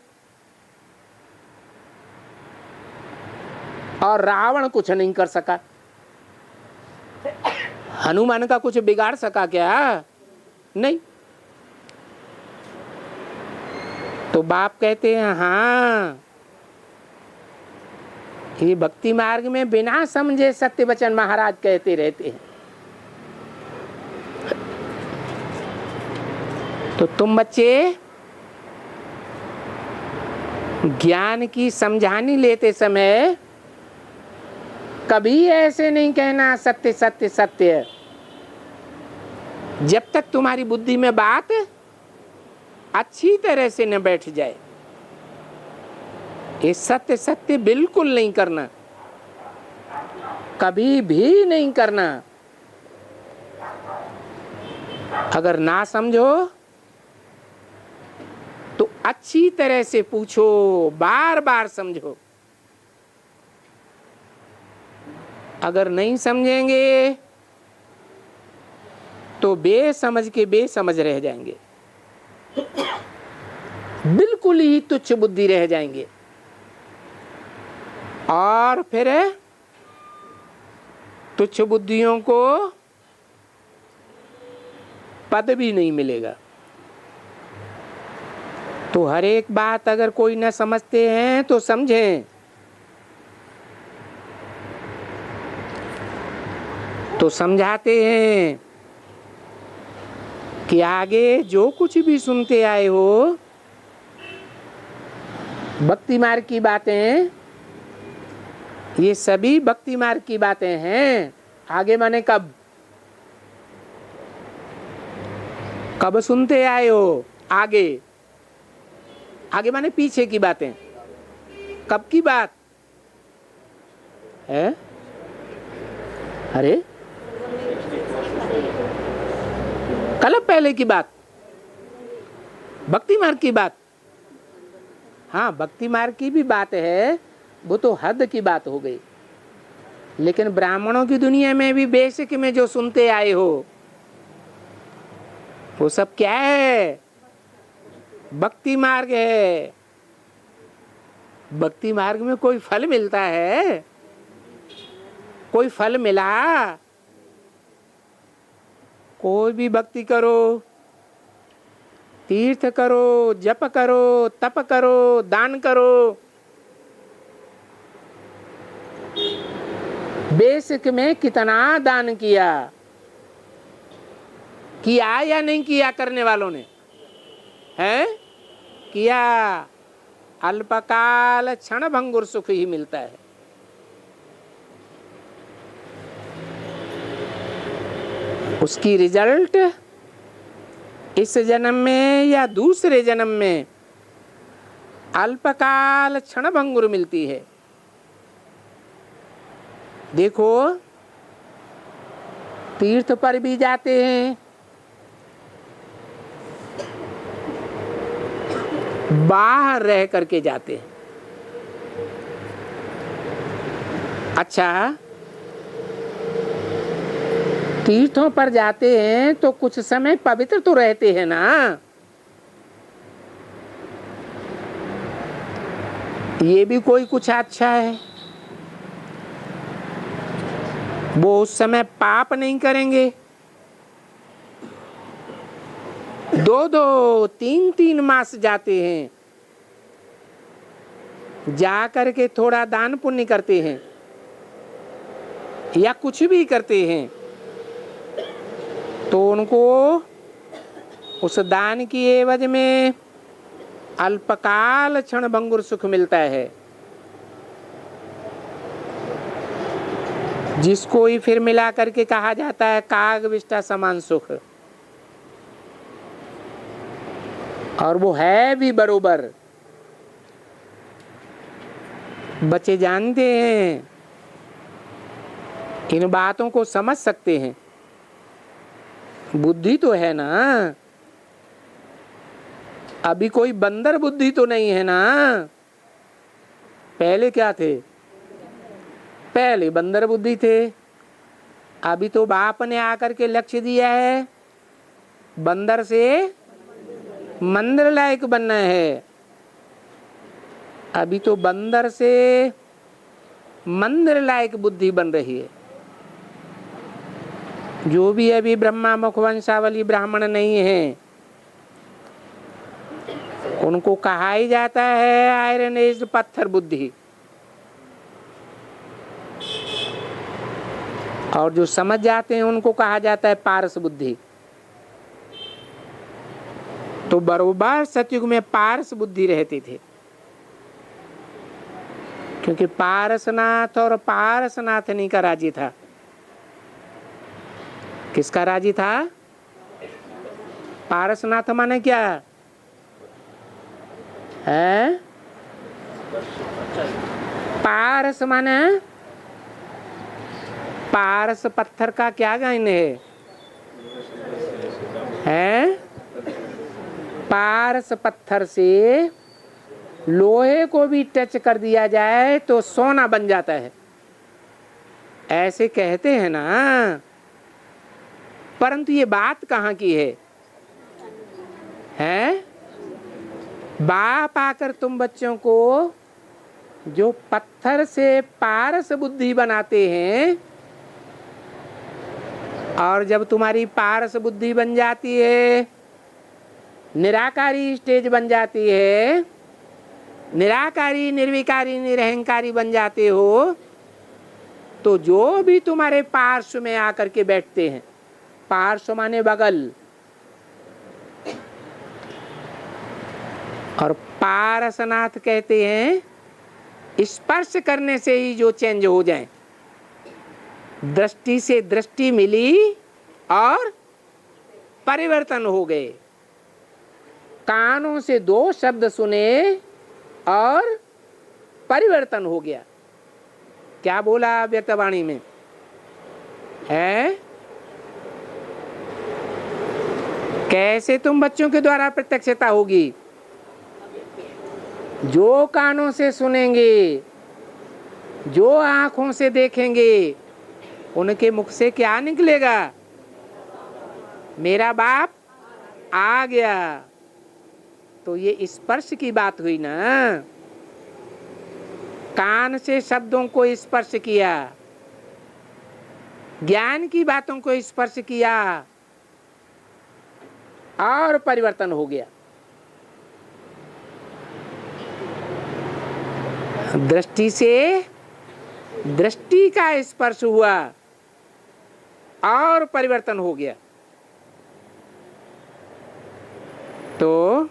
A: और रावण कुछ नहीं कर सका। हनुमान का कुछ बिगाड़ सका क्या? नहीं। तो बाप कहते हैं हाँ, ये भक्ति मार्ग में बिना समझे सत्य वचन महाराज कहते रहते हैं। तो तुम बच्चे ज्ञान की समझानी लेते समय कभी ऐसे नहीं कहना सत्य सत्य सत्य। जब तक तुम्हारी बुद्धि में बात अच्छी तरह से न बैठ जाए, ये सत्य सत्य बिल्कुल नहीं करना, कभी भी नहीं करना। अगर ना समझो तो अच्छी तरह से पूछो, बार बार समझो। अगर नहीं समझेंगे तो बेसमझ के बेसमझ रह जाएंगे, बिल्कुल ही तुच्छ बुद्धि रह जाएंगे और फिर तुच्छ बुद्धियों को पद भी नहीं मिलेगा। तो हर एक बात अगर कोई न समझते हैं तो समझें। तो समझाते हैं कि आगे जो कुछ भी सुनते आए हो भक्ति मार्ग की बातें, ये सभी भक्ति मार्ग की बातें हैं। आगे माने कब कब सुनते आए हो? आगे, आगे माने पीछे की बातें। कब की बात है? अरे कल पहले की बात, भक्ति मार्ग की बात। हाँ, भक्ति मार्ग की भी बात है, वो तो हद की बात हो गई। लेकिन ब्राह्मणों की दुनिया में भी बेसिक में जो सुनते आए हो वो सब क्या है? भक्ति मार्ग है। भक्ति मार्ग में कोई फल मिलता है? कोई फल मिला? कोई भी भक्ति करो, तीर्थ करो, जप करो, तप करो, दान करो, बेसिक में कितना दान किया या नहीं किया करने वालों ने? है किया। अल्पकाल क्षण भंगुर सुख ही मिलता है। उसकी रिजल्ट इस जन्म में या दूसरे जन्म में अल्पकाल क्षण भंगुर मिलती है। देखो, तीर्थ पर भी जाते हैं, बाहर रह करके जाते हैं। अच्छा, तीर्थों पर जाते हैं तो कुछ समय पवित्र तो रहते हैं ना। ये भी कोई कुछ अच्छा है। वो उस समय पाप नहीं करेंगे। 2-2, 3-3 मास जाते हैं, जा करके थोड़ा दान पुण्य करते हैं या कुछ भी करते हैं तो उनको उस दान की एवज में अल्पकाल क्षण भंगुर सुख मिलता है, जिसको ही फिर मिला करके कहा जाता है काग विष्टा समान सुख। और वो है भी बरोबर। बच्चे जानते हैं, इन बातों को समझ सकते हैं। बुद्धि तो है ना। अभी कोई बंदर बुद्धि तो नहीं है ना। पहले क्या थे? पहले बंदर बुद्धि थे। अभी तो बाप ने आकर के लक्ष्य दिया है, बंदर से मंदिर लायक बनना है। अभी तो बंदर से मंदिर लायक बुद्धि बन रही है। जो भी अभी ब्रह्मा मुख वंशावली ब्राह्मण नहीं है, उनको कहा ही जाता है आयरन एज पत्थर बुद्धि। और जो समझ जाते हैं उनको कहा जाता है पारस बुद्धि। तो बरोबर सतयुग में पारस बुद्धि रहती थी, क्योंकि पारसनाथ और पारसनाथनी का राजी था। किसका राजी था? पारसनाथ माने क्या है? पारस माने पारस पत्थर का क्या गाइन है? पारस पत्थर से लोहे को भी टच कर दिया जाए तो सोना बन जाता है, ऐसे कहते हैं ना। परंतु ये बात कहाँ की है? बाप आकर तुम बच्चों को जो पत्थर से पारस बुद्धि बनाते हैं, और जब तुम्हारी पारस बुद्धि बन जाती है, निराकारी स्टेज बन जाती है, निराकारी निर्विकारी निरहंकारी बन जाते हो, तो जो भी तुम्हारे पार्श्व में आकर के बैठते हैं, पार्श्व माने बगल, और पारसनाथ कहते हैं स्पर्श करने से ही जो चेंज हो जाए। दृष्टि से दृष्टि मिली और परिवर्तन हो गए, कानों से दो शब्द सुने और परिवर्तन हो गया। क्या बोला व्यक्तवाणी में है? कैसे तुम बच्चों के द्वारा प्रत्यक्षता होगी? जो कानों से सुनेंगे, जो आंखों से देखेंगे, उनके मुख से क्या निकलेगा? मेरा बाप आ गया। तो ये स्पर्श की बात हुई ना, कान से शब्दों को स्पर्श किया, ज्ञान की बातों को स्पर्श किया और परिवर्तन हो गया। दृष्टि से दृष्टि का स्पर्श हुआ और परिवर्तन हो गया। तो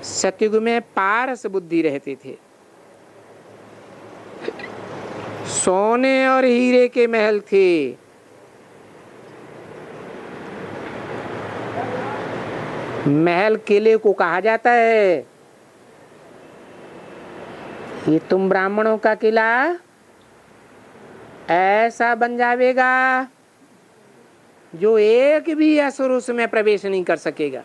A: सतयुग में पारस बुद्धि रहते थे, सोने और हीरे के महल थे। महल किले को कहा जाता है। ये तुम ब्राह्मणों का किला ऐसा बन जाएगा जो एक भी असुर उसमें प्रवेश नहीं कर सकेगा।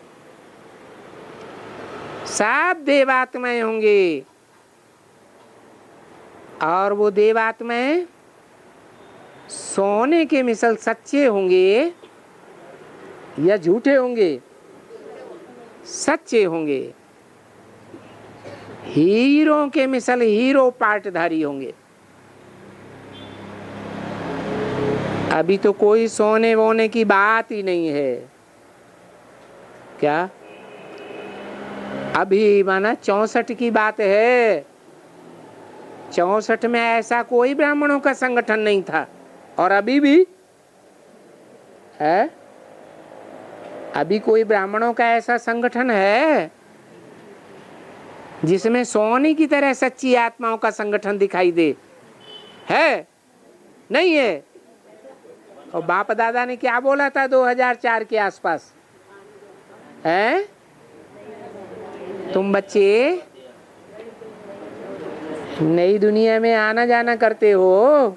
A: सब देवात्माएं होंगे और वो देवात्माएं सोने के मिसल सच्चे होंगे या झूठे होंगे? सच्चे होंगे। हीरो के मिसल हीरो पार्टधारी होंगे। अभी तो कोई सोने वोने की बात ही नहीं है। क्या? अभी माना 64 की बात है। 64 में ऐसा कोई ब्राह्मणों का संगठन नहीं था, और अभी भी है? अभी कोई ब्राह्मणों का ऐसा संगठन है जिसमें सोने की तरह सच्ची आत्माओं का संगठन दिखाई दे? है? नहीं है। और बाप दादा ने क्या बोला था 2004 के आसपास? है? तुम बच्चे नई दुनिया में आना जाना करते हो,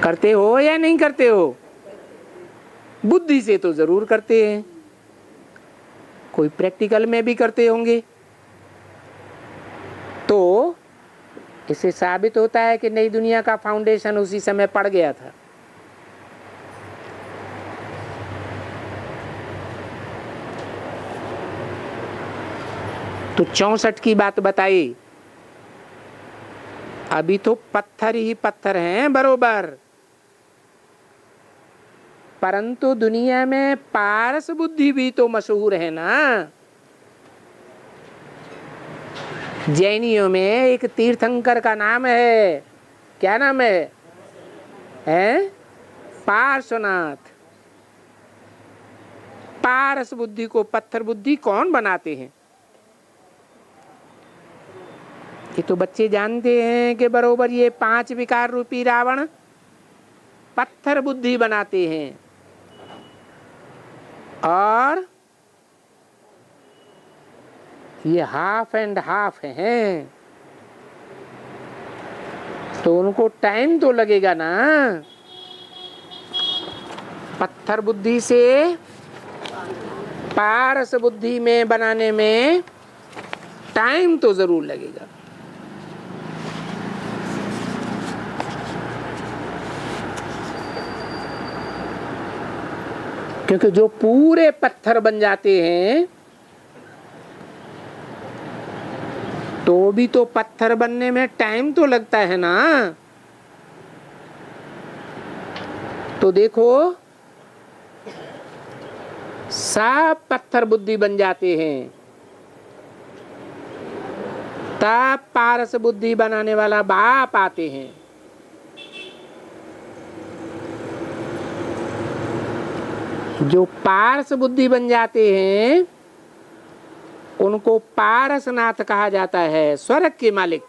A: करते हो या नहीं करते हो? बुद्धि से तो जरूर करते हैं, कोई प्रैक्टिकल में भी करते होंगे। तो इससे साबित होता है कि नई दुनिया का फाउंडेशन उसी समय पड़ गया था। तो 64 की बात बताई। अभी तो पत्थर ही पत्थर हैं बरोबर, परंतु दुनिया में पारस बुद्धि भी तो मशहूर है ना। जैनियों में एक तीर्थंकर का नाम है। क्या नाम है? पार्श्वनाथ। पारस बुद्धि को पत्थर बुद्धि कौन बनाते हैं? ये तो बच्चे जानते हैं कि बरोबर ये 5 विकार रूपी रावण पत्थर बुद्धि बनाते हैं, और ये हाफ एंड हाफ हैं। तो उनको टाइम तो लगेगा ना। पत्थर बुद्धि से पारस बुद्धि में बनाने में टाइम तो जरूर लगेगा। क्योंकि जो पूरे पत्थर बन जाते हैं तो भी तो पत्थर बनने में टाइम तो लगता है ना। तो देखो सब पत्थर बुद्धि बन जाते हैं, तब पारस बुद्धि बनाने वाला बाप आते हैं। जो पारस बुद्धि बन जाते हैं उनको पारसनाथ कहा जाता है, स्वर्ग के मालिक।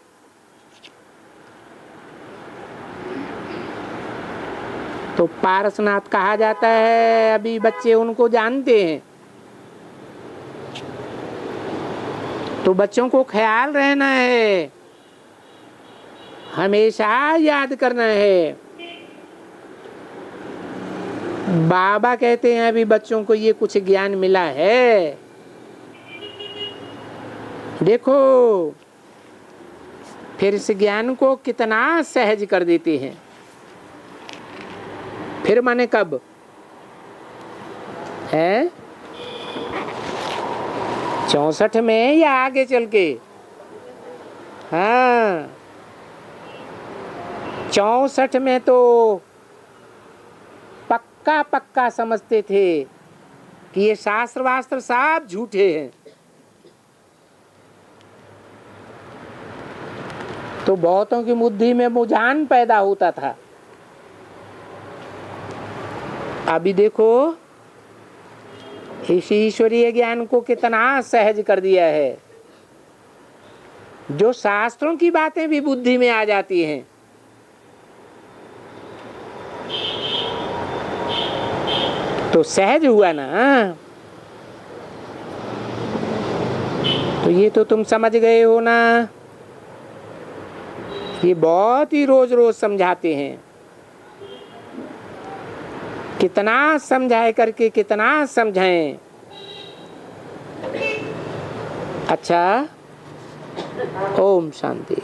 A: तो पारसनाथ कहा जाता है। अभी बच्चे उनको जानते हैं, तो बच्चों को ख्याल रहना है, हमेशा याद करना है। बाबा कहते हैं अभी बच्चों को ये कुछ ज्ञान मिला है, देखो फिर इस ज्ञान को कितना सहज कर देते हैं। फिर माने कब है? 64 में या आगे चल के? हाँ, 64 में तो पक्का पक्का समझते थे कि ये शास्त्र वास्त्र सब झूठे हैं। तो बहुतों की बुद्धि में मुझान पैदा होता था। अभी देखो इस ईश्वरीय ज्ञान को कितना सहज कर दिया है, जो शास्त्रों की बातें भी बुद्धि में आ जाती हैं। तो सहज हुआ ना। तो ये तो तुम समझ गए हो ना। ये बहुत ही रोज रोज समझाते हैं, कितना समझाए करके कितना समझाएं। अच्छा, ओम शांति।